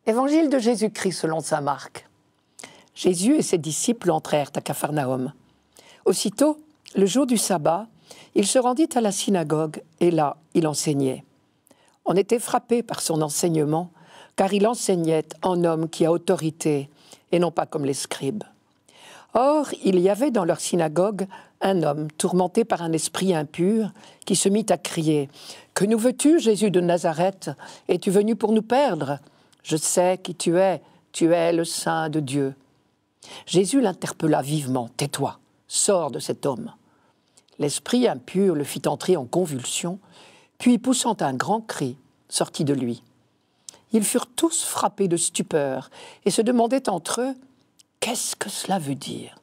Évangile de Jésus-Christ selon saint Marc. Jésus et ses disciples entrèrent à Capharnaüm. Aussitôt, le jour du sabbat, il se rendit à la synagogue et là, il enseignait. On était frappé par son enseignement, car il enseignait en homme qui a autorité et non pas comme les scribes. Or, il y avait dans leur synagogue un homme tourmenté par un esprit impur qui se mit à crier « Que nous veux-tu, Jésus de Nazareth? Es-tu venu pour nous perdre? Je sais qui tu es le Saint de Dieu. » Jésus l'interpella vivement « Tais-toi, sors de cet homme. » L'esprit impur le fit entrer en convulsion, puis poussant un grand cri, sortit de lui. Ils furent tous frappés de stupeur et se demandaient entre eux « Qu'est-ce que cela veut dire?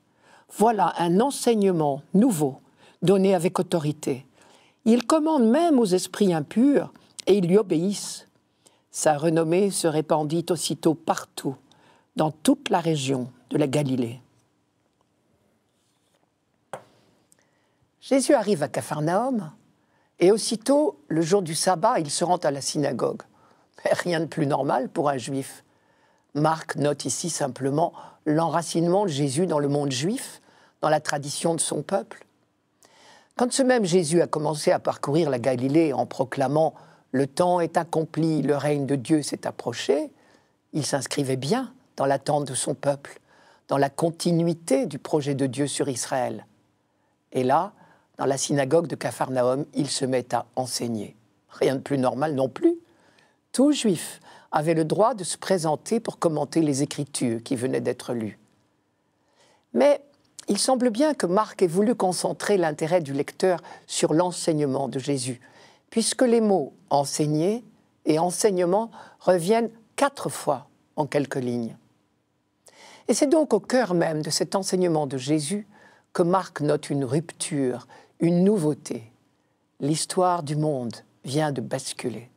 Voilà un enseignement nouveau, donné avec autorité. Il commande même aux esprits impurs et ils lui obéissent. » Sa renommée se répandit aussitôt partout, dans toute la région de la Galilée. Jésus arrive à Capharnaüm et aussitôt, le jour du sabbat, il se rend à la synagogue. Rien de plus normal pour un juif. Marc note ici simplement l'enracinement de Jésus dans le monde juif, dans la tradition de son peuple. Quand ce même Jésus a commencé à parcourir la Galilée en proclamant « Le temps est accompli, le règne de Dieu s'est approché », il s'inscrivait bien dans l'attente de son peuple, dans la continuité du projet de Dieu sur Israël. Et là, dans la synagogue de Capharnaüm, il se met à enseigner. Rien de plus normal non plus. Tout juif avait le droit de se présenter pour commenter les Écritures qui venaient d'être lues. Mais il semble bien que Marc ait voulu concentrer l'intérêt du lecteur sur l'enseignement de Jésus, puisque les mots « enseigner » et « enseignement » reviennent 4 fois en quelques lignes. Et c'est donc au cœur même de cet enseignement de Jésus que Marc note une rupture, une nouveauté. L'histoire du monde vient de basculer.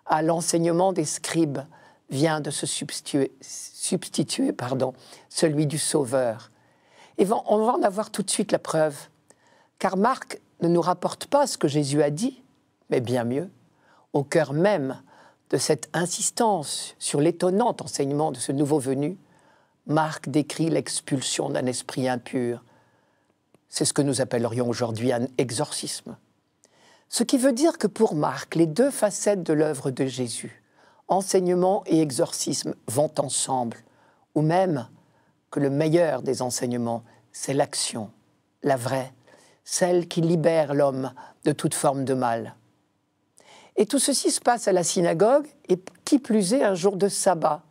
À l'enseignement des scribes vient de se substituer celui du Sauveur. Et on va en avoir tout de suite la preuve, car Marc ne nous rapporte pas ce que Jésus a dit, mais bien mieux, au cœur même de cette insistance sur l'étonnant enseignement de ce nouveau venu, Marc décrit l'expulsion d'un esprit impur. C'est ce que nous appellerions aujourd'hui un exorcisme. Ce qui veut dire que pour Marc, les 2 facettes de l'œuvre de Jésus, enseignement et exorcisme, vont ensemble, ou même que le meilleur des enseignements, c'est l'action, la vraie, celle qui libère l'homme de toute forme de mal. Et tout ceci se passe à la synagogue, et qui plus est un jour de sabbat,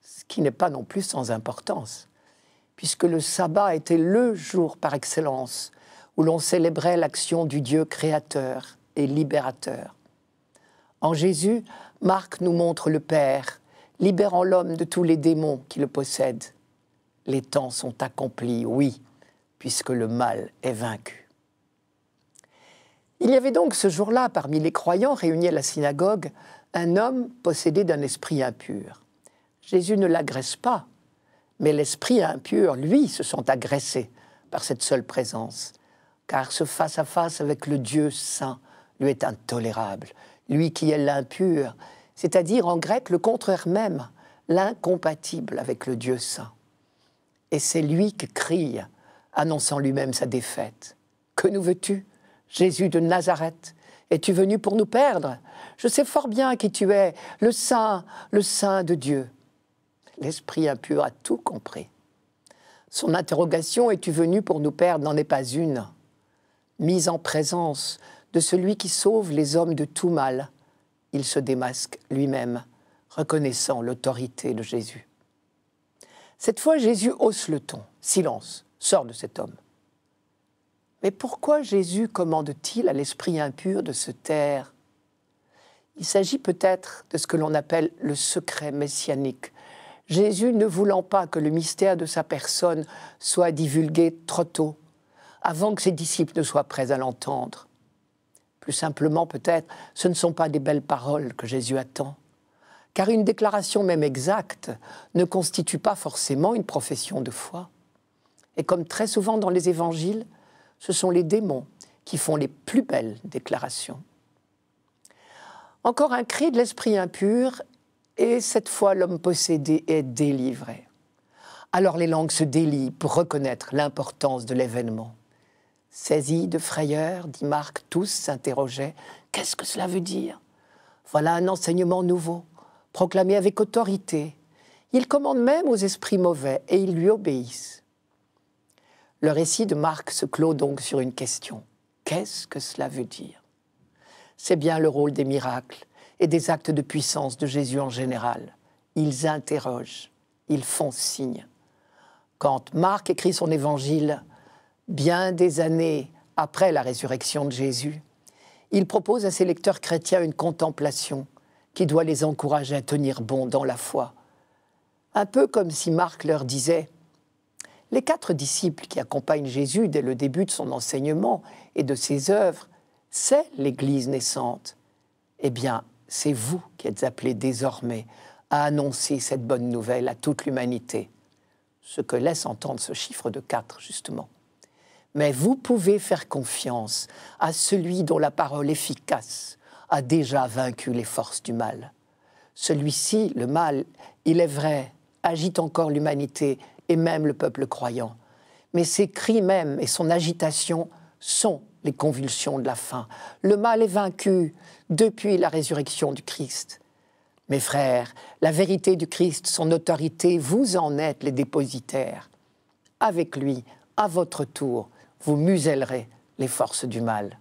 ce qui n'est pas non plus sans importance, puisque le sabbat était le jour par excellence où l'on célébrait l'action du Dieu créateur et libérateur. En Jésus, Marc nous montre le Père, libérant l'homme de tous les démons qui le possèdent. Les temps sont accomplis, oui, puisque le mal est vaincu. Il y avait donc ce jour-là, parmi les croyants réunis à la synagogue, un homme possédé d'un esprit impur. Jésus ne l'agresse pas, mais l'esprit impur, lui, se sent agressé par cette seule présence, car ce face-à-face avec le Dieu saint lui est intolérable, lui qui est l'impur, c'est-à-dire en grec le contraire même, l'incompatible avec le Dieu saint. Et c'est lui qui crie, annonçant lui-même sa défaite. « Que nous veux-tu, Jésus de Nazareth? Es-tu venu pour nous perdre? Je sais fort bien qui tu es, le Saint de Dieu. » L'esprit impur a tout compris. Son interrogation « Es-tu venu pour nous perdre ?» n'en est pas une. Mise en présence de celui qui sauve les hommes de tout mal, il se démasque lui-même, reconnaissant l'autorité de Jésus. Cette fois, Jésus hausse le ton. Silence, sors de cet homme. Mais pourquoi Jésus commande-t-il à l'esprit impur de se taire? Il s'agit peut-être de ce que l'on appelle le secret messianique. Jésus ne voulant pas que le mystère de sa personne soit divulgué trop tôt, avant que ses disciples ne soient prêts à l'entendre. Plus simplement, peut-être, ce ne sont pas des belles paroles que Jésus attend, car une déclaration même exacte ne constitue pas forcément une profession de foi. Et comme très souvent dans les évangiles, ce sont les démons qui font les plus belles déclarations. Encore un cri de l'esprit impur, Et cette fois, l'homme possédé est délivré. Alors les langues se délient pour reconnaître l'importance de l'événement. Saisis de frayeur, dit Marc, tous s'interrogeaient. Qu'est-ce que cela veut dire? Voilà un enseignement nouveau, proclamé avec autorité. Il commande même aux esprits mauvais et ils lui obéissent. Le récit de Marc se clôt donc sur une question. Qu'est-ce que cela veut dire? C'est bien le rôle des miracles et des actes de puissance de Jésus en général. Ils interrogent, ils font signe. Quand Marc écrit son évangile, bien des années après la résurrection de Jésus, il propose à ses lecteurs chrétiens une contemplation qui doit les encourager à tenir bon dans la foi. Un peu comme si Marc leur disait « Les 4 disciples qui accompagnent Jésus dès le début de son enseignement et de ses œuvres, c'est l'Église naissante. Eh bien, c'est vous qui êtes appelés désormais à annoncer cette bonne nouvelle à toute l'humanité. » Ce que laisse entendre ce chiffre de 4, justement. Mais vous pouvez faire confiance à celui dont la parole efficace a déjà vaincu les forces du mal. Celui-ci, le mal, il est vrai, agite encore l'humanité et même le peuple croyant. Mais ses cris même et son agitation sont les convulsions de la fin. Le mal est vaincu depuis la résurrection du Christ. Mes frères, la vérité du Christ, son autorité, vous en êtes les dépositaires. Avec lui, à votre tour, vous musellerez les forces du mal.